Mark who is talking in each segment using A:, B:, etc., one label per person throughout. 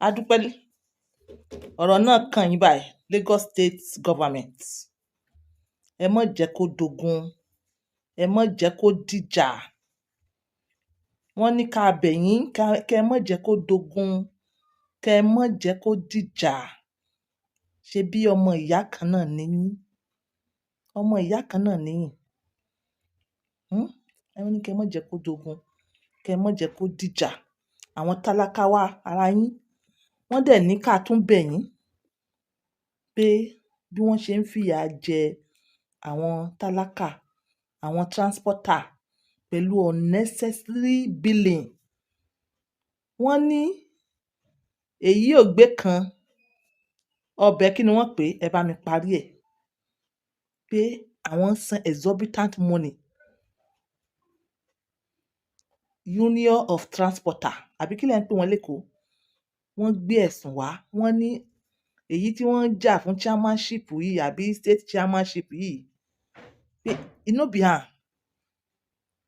A: A dúpẹ́ ọ̀rọ̀ náà kàn yín báyìí Lagos State Government ẹ má jẹ́ kó dogun ẹ má jẹ́ kó dìjà wọ́n ní ká bẹ̀ yín kẹ́ ẹ má jẹ́ kó dogun kẹ́ ẹ má jẹ́ kó dìjà ṣebí ọmọ ìyá kan náà ni yín ọmọ ìyá kan náà ni yín ẹ ní kẹ́ ẹ má jẹ́ kó dogun kẹ́ ẹ má jẹ́ kó dìjà àwọn tálákà wá ara yín wọ́n dẹ̀ ní ká tún bẹ̀ yín pé bí wọ́n ṣe ń fìyà jẹ àwọn tálákà àwọn transporter pẹ̀lú unnecessary billing wọ́n ní èyí ò gbé kan ọbẹ̀ kí ni wọ́n pè ẹ bá mi parí ẹ̀ pé àwọn ń san exorbitant money Union of Transporter àbí kí lẹ̀ ń pè wọ́n lẹ́kọ̀ọ́ wọ́n gbé ẹ̀sùn wá wọ́n ní èyí tí wọ́n ń jà fún chairmanship yìí àbí state chairmanship yìí pé inú bí hàn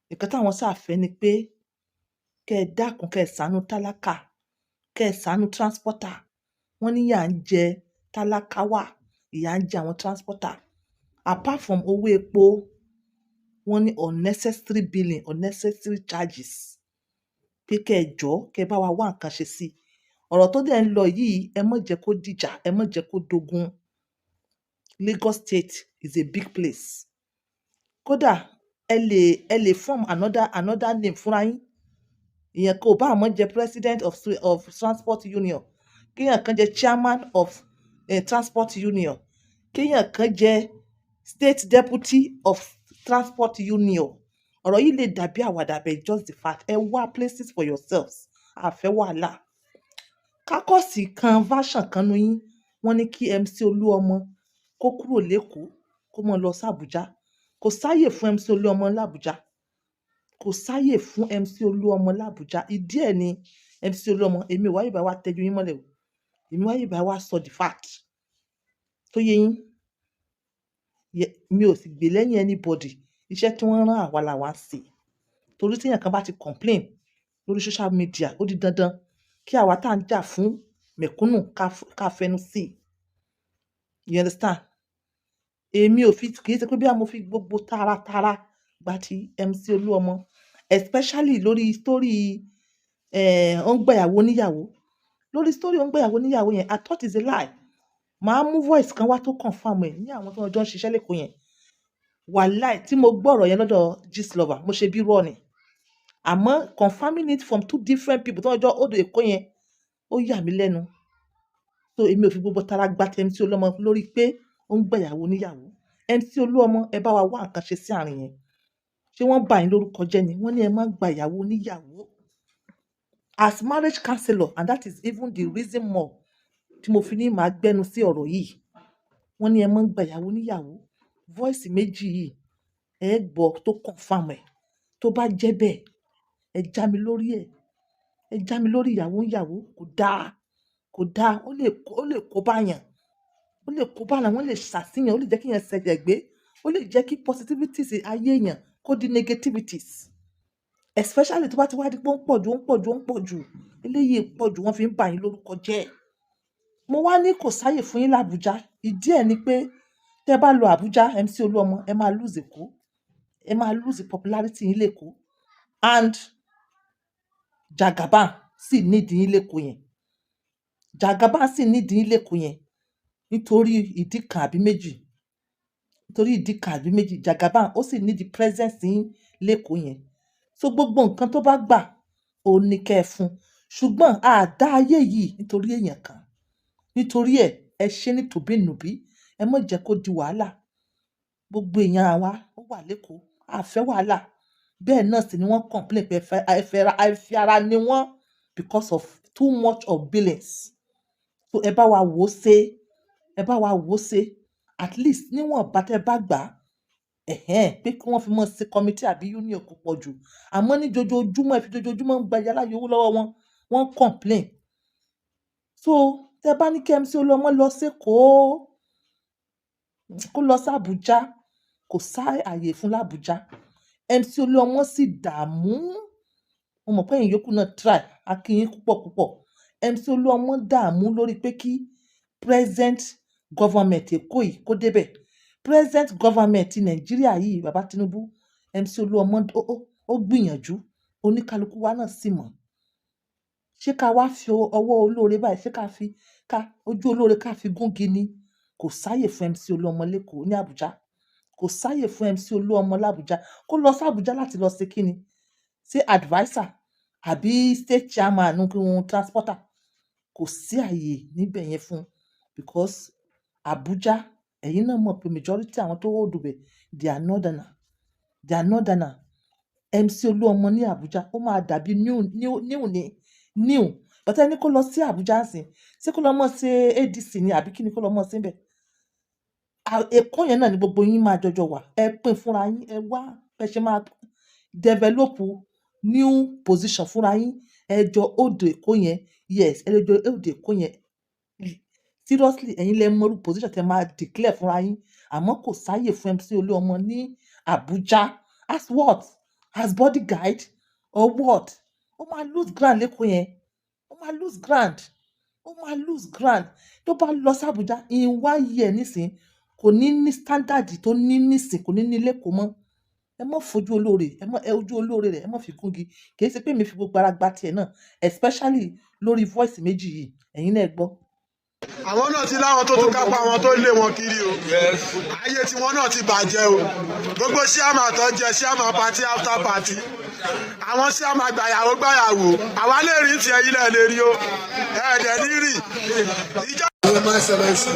A: nǹkan táwọn ṣàfẹ́ ni pé kẹ́ ẹ dákun kẹ́ ẹ ṣàánú tálákà kẹ́ ẹ ṣàánú transporter wọ́n ní ìyà ń jẹ tálákà wà ìyà ń jẹ àwọn transporter apart from owó epo wọ́n ní unnecessary billing unnecessary charges pé kẹ́ ẹ jọ̀ọ́ kẹ́ ẹ bá wa wá nǹkan ṣe sí ọ̀rọ̀ tó dẹ̀ ń lọ yìí ẹ má jẹ́ kó dìjà ẹ má jẹ́ kó dogun Lagos State is a big place kódà ẹ lè form another name fúnra yín ìyẹn kò bá àmọ́ jẹ́ president of transport union kéèyàn kan jẹ́ chairman of transport union kéèyàn kan jẹ́ state deputy of transport union ọ̀rọ̀ yìí lè dàbí àwàdà bẹ́ẹ̀ just the fact ẹ wá places for yourselves àfẹ́ wàhálà kákọ́sì kan version kan nu yín wọ́n ní kí MC Olúọmọ kó kúrò lẹ́kọ̀ọ́ kó mọ́ lọ sí Abuja kò sáyè fún MC Olúọmọ l'Abuja kò sáyè fún MC Olúọmọ l'Abuja ìdí ẹ̀ ni MC Olúọmọ èmi ò wáyé bá wa tẹ́jú yín mọ́lẹ̀ o èmi wáyé bá wa sọ the fact tó yé yín mi ò sì gbè lẹ́yìn anybody iṣẹ́ tí wọ́n rán àwa làwa ń ṣe torí tí èèyàn kan bá ti complain lórí social media ó di dandan kí àwa tá à ń jà fún mẹ̀kúnnù ká fẹnu sí you understand èmi ò fi kì í ṣe pé bí mo fi gbogbo taratara gba ti MC Olúọmọ especially lórí story ó ń gbàyàwó níyàwó lórí story ó ń gbàyàwó níyàwó yẹn I thought it's a lie màá mú voice kan wá tó confirm ẹ̀ ní àwọn tó ọjọ́ ń ṣiṣẹ́ lẹ́kọ̀ọ́ yẹn wàláì tí mo gbọ́ ọ̀rọ̀ yẹn lọ́dọ̀ Gistlover mo ṣe bí rọ́ ni àmọ́ confirming it from two different people tó ọjọ́ odò èkó yẹn ó yà mí lẹ́nu so èmi ò fi gbogbo tara gba ti MC Olúọmọ lórí pé ó ń gbàyàwó níyàwó MC Olúọmọ ẹ bá wa wá nǹkan ṣe sí àárín yẹn ṣé wọ́n bà yín lórúkọ jẹ́ ni wọ́n ní ẹ má gbàyàwó níyàwó as marriage counselor and that is even the reason more tí mo fi ní màá gbẹ́nu sí ọ̀rọ̀ yìí wọ́n ní ẹ má gbàyàwó níyàwó voice méjì yìí ẹ gbọ́ tó confirm ẹ̀ tó bá jẹ́ bẹ́ẹ̀ ẹ já mi lórí ẹ̀ ẹ já mi lórí ìyàwó níyàwó kò dáa ó lè kó báyàn ó lè kó báyàn wọ́n lè ṣàṣìyàn ó lè jẹ́ kí yẹn ṣẹ̀jẹ̀ gbé ó lè jẹ́ kí positivities ayé èèyàn kó di negativities especially tó bá ti wá di pé ó ń pọ̀ jù eléyìí pọ̀ jù wọ́n fi ń bà yín lórúkọ jẹ́ mo wá ní kò sáyè fún yín l'Abuja ìdí ẹ̀ ni pé tẹ́ bá lọ Abuja MC Olúọmọ ẹ máa lose Èkó ẹ máa lose popularity yín lẹ́kọ̀ọ́ and Jagaban sì nídìí yín lẹ́kọ̀ọ́ yẹn Jagaban sì nídìí yín lẹ́kọ̀ọ́ yẹn nítorí ìdí kan àbí méjì Jagaban ó sì nídìí presence yín lẹ́kọ̀ọ́ yẹn so gbogbo nǹkan tó bá gbà ó ní kẹ́ ẹ fún ṣùgbọ́n àdá ayé yìí nítorí èèyàn kan nítorí ẹ ṣe ní tòbínùbí ẹ má jẹ́ kó di wàhálà gbogbo èèyàn àwa ó wà lẹ́kọ̀ọ́ àfẹ́ wàhálà bẹ́ẹ̀ náà sì ni wọ́n complain pé àìfi ara ni wọ́n because of too much of billings so ẹ bá wa wò ó ṣe at least níwọ̀n bá tẹ́ bá gbà pé kí wọ́n fi mọ́ ṣe committee àbí union kò pọ̀ jù àmọ́ ní jojoojúmọ́ ẹ fi jojoojúmọ́ ń gba yàrá yòówù lọ́wọ́ wọ́n complain so tẹ́ bá ní kí MC Olúọmọ lọ sékòó kó lọ sí Abuja kò sá àyè fún l'Abuja MC Olúọmọ sì dààmú mo mọ̀ pé ẹ̀yin yòókù náà try a kí yín púpọ̀. MC Oluomo dààmú lórí pé kí present government Èkó yìí kó débẹ̀. Present government ti Nàìjíríà yìí, Bàbá Tinubu, MC Oluomo ó gbìyànjú, oníkálukú wa náà sì mọ̀. Ṣé ká wá fi ọwọ́ olóore báyìí, ṣé ká ojú olóore ká fi gúngi ni? Kò sáyè fún MC Oluomo lÉkòó ní Abuja. Kò sáyè fún MC Oluomo l'Abuja. Kó lọ sí Abuja láti lọ ṣe kíni? Ṣé adviser àbí state chairman transporter? Kò sí àyè níbẹ̀ yẹn fún, because Abuja, ẹ̀yin náà mọ̀ pé majority àwọn tó hold bẹ̀, they are northerner. MC Oluomo ní Abuja ó máa dàbí new. But ẹni kó lọ sí Abuja sìn, ṣé kó lọ mọ̀ sí ADC ni àbí kí ni kó lọ mọ̀ sí bẹ̀? Èkó yẹn náà ni gbogbo yín máa jọjọ wà. Ẹ pín fúnra yín, ẹ wá bẹ́ ṣe máa develop new position fúnra yín. Ẹ jọ hold Èkó yẹn. Yes, ẹ jọ hold Èkó yẹn. Seriously, ẹ̀yin lẹ mọ irú position tẹ máa declare fúnra yín. Àmọ́ kò sáyè fún MC Oluomo ní Abuja. As what? As bodyguard or what? Ó máa lose ground l'Ékòó yẹn. Ó máa lose ground. Tó bá lọ sí Abuja in 1 year nísìn, kò ní ní standard tó ní nísìn, kò ní ní l'Ékòó mọ́. Ẹ má fojú olóore, ojú olóore rẹ̀, ẹ má fi gúngi. Kì í ṣe pé mi fi gbogbo ara gba tiẹ̀ náà, especially lórí voice méjì yìí. Ẹ̀yin náà gbọ́.
B: Àwọn náà ti láwọn tó tún kápá àwọn tó lé wọn kiri o. Ayé tiwọn náà ti bàjẹ́ o. Gbogbo ṣíàmà tó jẹ ṣíàmà party after party. Àwọn ṣíàmà gbàyàwó. Àwa lè rí tiẹ̀ yìí lẹ̀ lè rí o. Ẹ̀ẹ́dẹ̀ ní rí.
C: Ní máa ṣẹlẹ̀ sí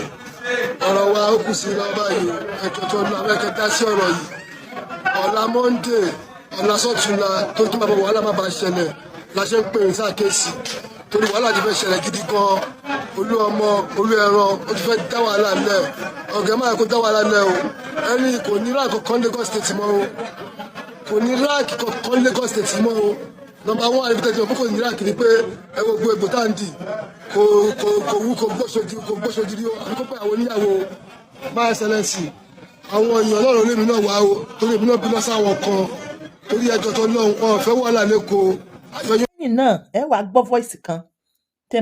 C: ọ̀rọ̀ wa ó kù sí lọ́ba yìí, ẹ̀kẹ́ tó lọ ẹ̀kẹ́ dá sí ọ̀rọ̀ yìí. Ọ̀la Monday, ọ̀la sọ́túnla tó tún bá bọ̀ wàhálà má bàa ṣẹlẹ̀ la ṣe ń pè ní sàkéèsì. Torí wàhálà ti fẹ́ ṣẹlẹ̀ gidi gan. Olúọmọ, olú ẹran, ó ti fẹ́ dá wàhálà lẹ̀. Ọ̀gá máa kó dá wàhálà lẹ̀ o. Ẹni kò ní ráàkì kankan Lagos State mọ́ o. Kò ní ráàkì kankan Lagos State mọ́ o. Number 1 àrífítẹ́jì ọ̀pọ̀ kò ní ráàkì ni pé ẹ gbogbo egbò tá à ń dì. Kò wú kò gbóṣojú rí o. Àbí kó pẹ́ àwọn oníyàwó máa ṣẹlẹ̀ sí. Àwọn èèyàn lọ́rọ̀ lèmi náà wá o. Torí èmi náà bínú sáwọn kan. Torí ẹjọ́ tó lọ́hùn, wọn ò fẹ́ wàhálà l'Ékòó.
A: Lẹ́yìn náà, ẹ wá gbọ́ voice kan tẹ́